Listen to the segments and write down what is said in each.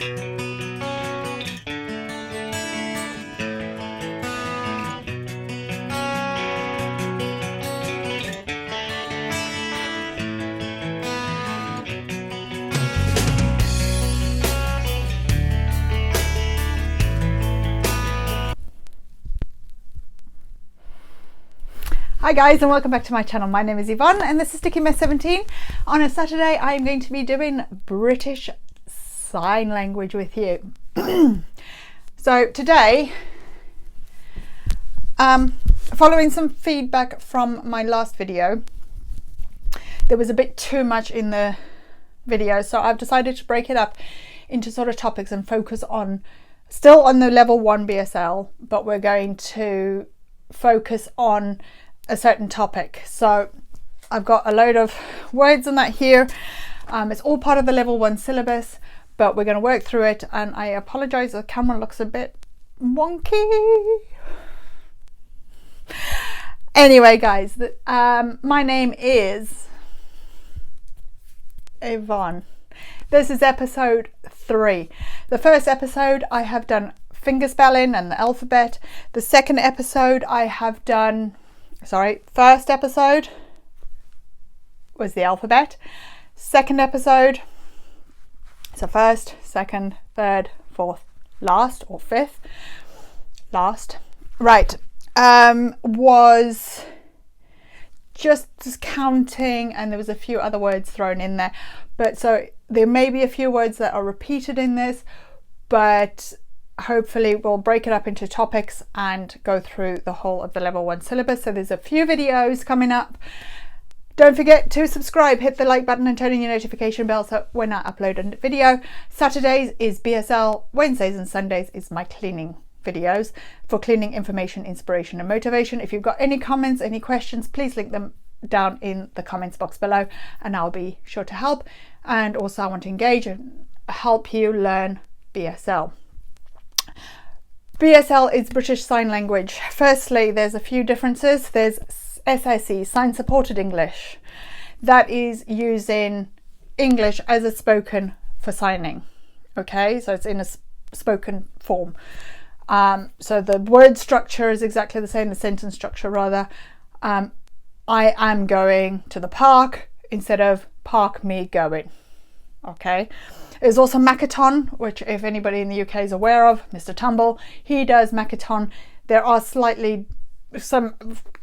Hi guys, and welcome back to my channel. My name is Yvonne and this is STICKYMESS17. On a Saturday I am going to be doing British Sign Language with you. So today, following some feedback from my last video, there was a bit too much in the video, so I've decided to break it up into sort of topics and focus on, still on the level 1 BSL, but we're going to focus on a certain topic. So I've got a load of words in that here. It's all part of the level 1 syllabus, but we're going to work through it, and I apologize, the camera looks a bit wonky. Anyway guys, my name is Yvonne. This is episode 3. The first episode I have done finger spelling and the alphabet. The second episode I have done, first episode was the alphabet. Second episode, so first, second, third, fourth, last, or fifth, last, right, was just counting, and there was a few other words thrown in there. But so there may be a few words that are repeated in this, but hopefully we'll break it up into topics and go through the whole of the level 1 syllabus. So there's a few videos coming up. Don't forget to subscribe, hit the like button and turn on your notification bell so when I upload a video. Saturdays is BSL, Wednesdays and Sundays is my cleaning videos for cleaning information, inspiration and motivation. If you've got any comments, any questions, please link them down in the comments box below and I'll be sure to help. And also I want to engage and help you learn BSL. BSL is British Sign Language. Firstly, there's a few differences. There's SSE, Sign Supported English. That is using English as a spoken for signing. Okay, so it's in a spoken form. So the word structure is exactly the same, the sentence structure rather. I am going to the park instead of park me going. Okay. There's also Makaton, which if anybody in the UK is aware of, Mr. Tumble, he does Makaton. There are some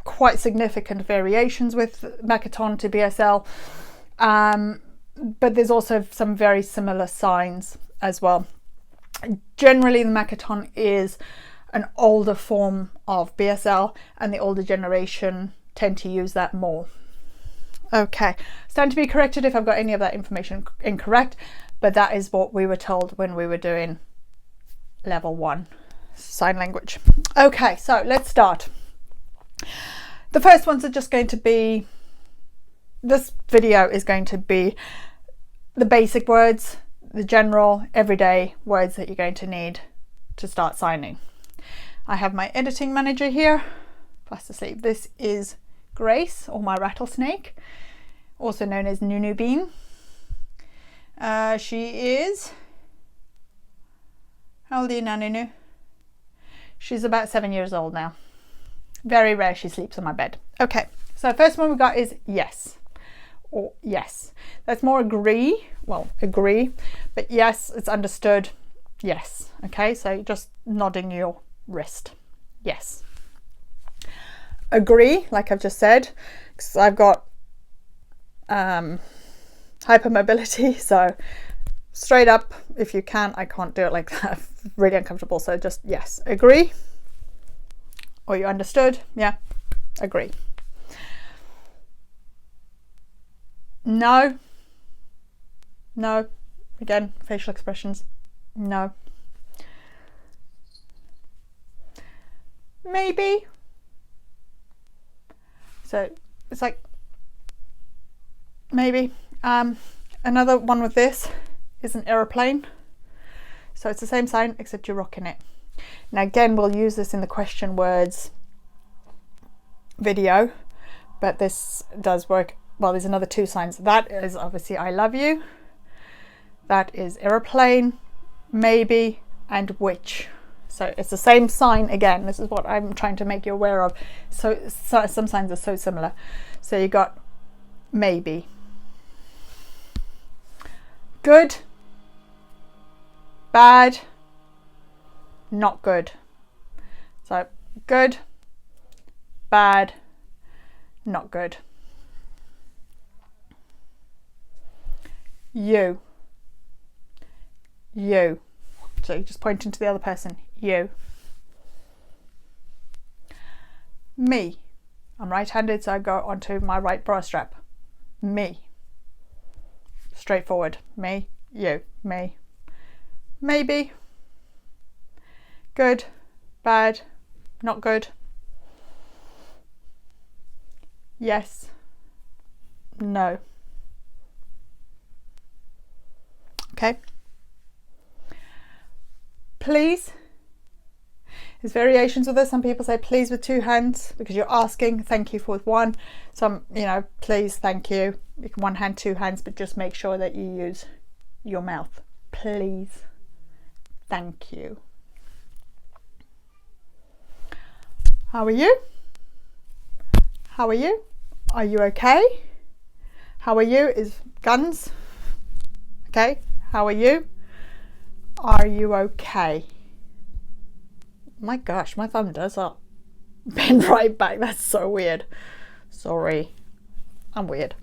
quite significant variations with Makaton to BSL, but there's also some very similar signs as well. Generally, the Makaton is an older form of BSL, and the older generation tend to use that more. Okay, stand to be corrected if I've got any of that information incorrect, but that is what we were told when we were doing level 1 sign language. Okay, so let's start. The first ones are just going to be, this video is going to be the basic words, the general everyday words that you're going to need to start signing. I have my editing manager here, fast asleep. This is Grace, or my rattlesnake, also known as Nunu Bean. She is, how old are you now, Nunu? She's about 7 years old now. Very rare she sleeps on my bed. Okay, so first one we got is yes, or yes. That's more agree, well, agree, but yes, it's understood, yes. Okay, so just nodding your wrist, yes. Agree, like I've just said, because I've got hypermobility, so straight up if you can. I can't do it like that, really uncomfortable, so just yes. Agree, or you understood, yeah, agree. No, no, again, facial expressions, no. Maybe, so it's like maybe. Another one with this is an aeroplane, so it's the same sign except you're rocking it. Now again, we'll use this in the question words video, but this does work. Well, there's another 2 signs. That is obviously I love you, that is aeroplane, maybe, and which. So it's the same sign again. This is what I'm trying to make you aware of. So some signs are so similar. So you got maybe. Good, bad, not good. So good, bad, not good. You. So you just pointing to the other person. You. Me. I'm right-handed, so I go onto my right bra strap. Me. Straightforward. Me. You. Me. Maybe. Good. Bad. Not good. Yes. No. Okay. Please. There's variations of this. Some people say please with 2 hands because you're asking. Thank you for with 1. Some, please, thank you. You can 1 hand, 2 hands, but just make sure that you use your mouth. Please. Thank you. How are you? How are you? Are you okay? How are you is guns. Okay. How are you? Are you okay? My gosh, my thumb does that. Bend right back. That's so weird. Sorry. I'm weird.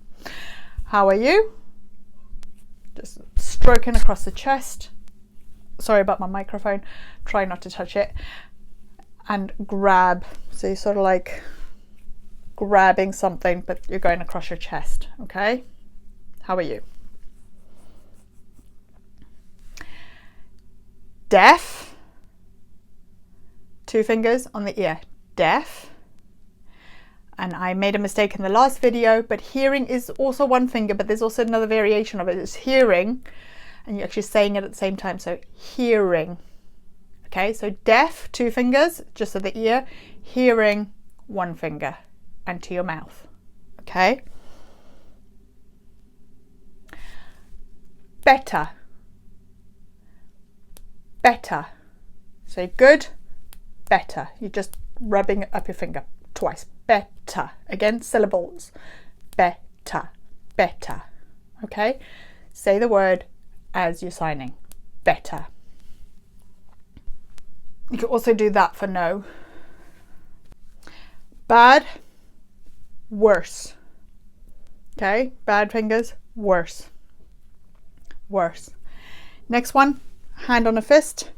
How are you? Just stroking across the chest. Sorry about my microphone. Try not to touch it. And grab. So you're sort of like grabbing something, but you're going across your chest. Okay? How are you? Deaf. 2 fingers on the ear. Deaf. And I made a mistake in the last video, but hearing is also 1 finger, but there's also another variation of it. It's hearing, and you're actually saying it at the same time. So hearing. Okay, so deaf, 2 fingers, just at the ear. Hearing, 1 finger, and to your mouth. Okay. Better. Better. So good, better. You're just rubbing it up your finger twice. Better. Again, syllables. Better. Better. Okay? Say the word as you're signing. Better. You can also do that for no. Bad. Worse. Okay? Bad fingers. Worse. Worse. Next one. Hand on a fist.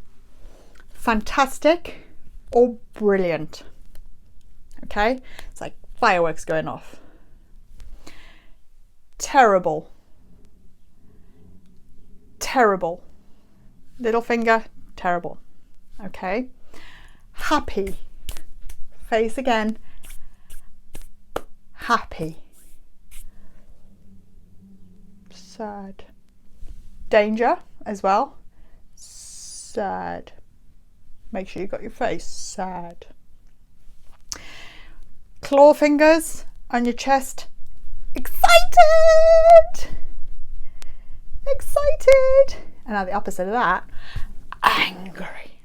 Fantastic or brilliant. Okay? It's like fireworks going off. Terrible. Terrible. Little finger, terrible. Okay? Happy. Face again. Happy. Sad. Danger as well. Sad. Make sure you got your face. Sad. Claw fingers on your chest. Excited. Excited. And now the opposite of that. Angry.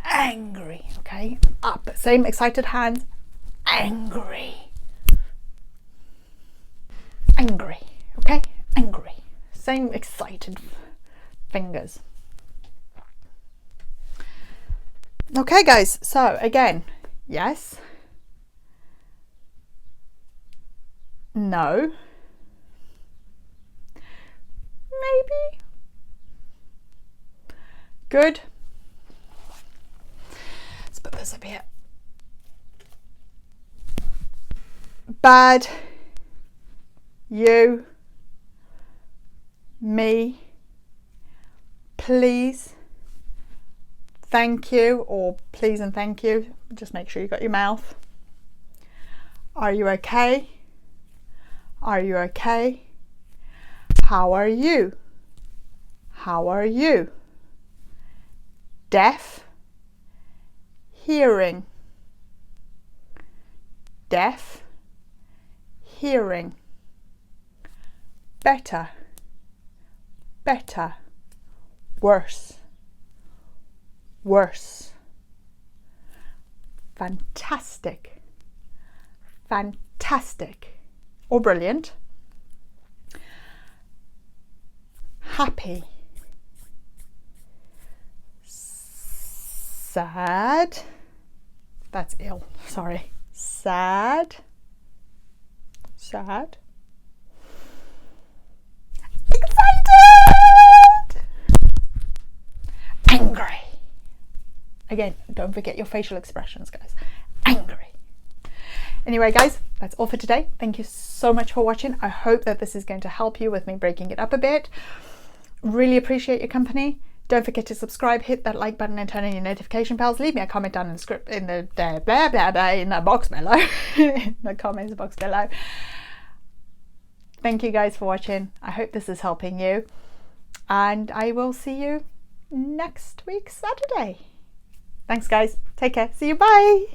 Angry. Okay. Up. Same excited hands. Angry. Angry. Okay. Angry. Same excited fingers. Okay guys, so again, yes, no, maybe, good. Let's put this up here. Bad, you, me, please, thank you, or please and thank you. Just make sure you got your mouth. Are you okay? Are you okay? How are you? How are you? Deaf, hearing. Deaf, hearing. Better, better, worse, worse, fantastic, fantastic, or brilliant, happy, sad, that's ill, sorry, sad, sad, excited, angry. Again, don't forget your facial expressions, guys. Angry. Anyway, guys, that's all for today. Thank you so much for watching. I hope that this is going to help you with me breaking it up a bit. Really appreciate your company. Don't forget to subscribe, hit that like button and turn on your notification bells. Leave me a comment down in the script in the blah blah blah in the box below. In the comments box below. Thank you guys for watching. I hope this is helping you. And I will see you next week, Saturday. Thanks guys. Take care. See you. Bye.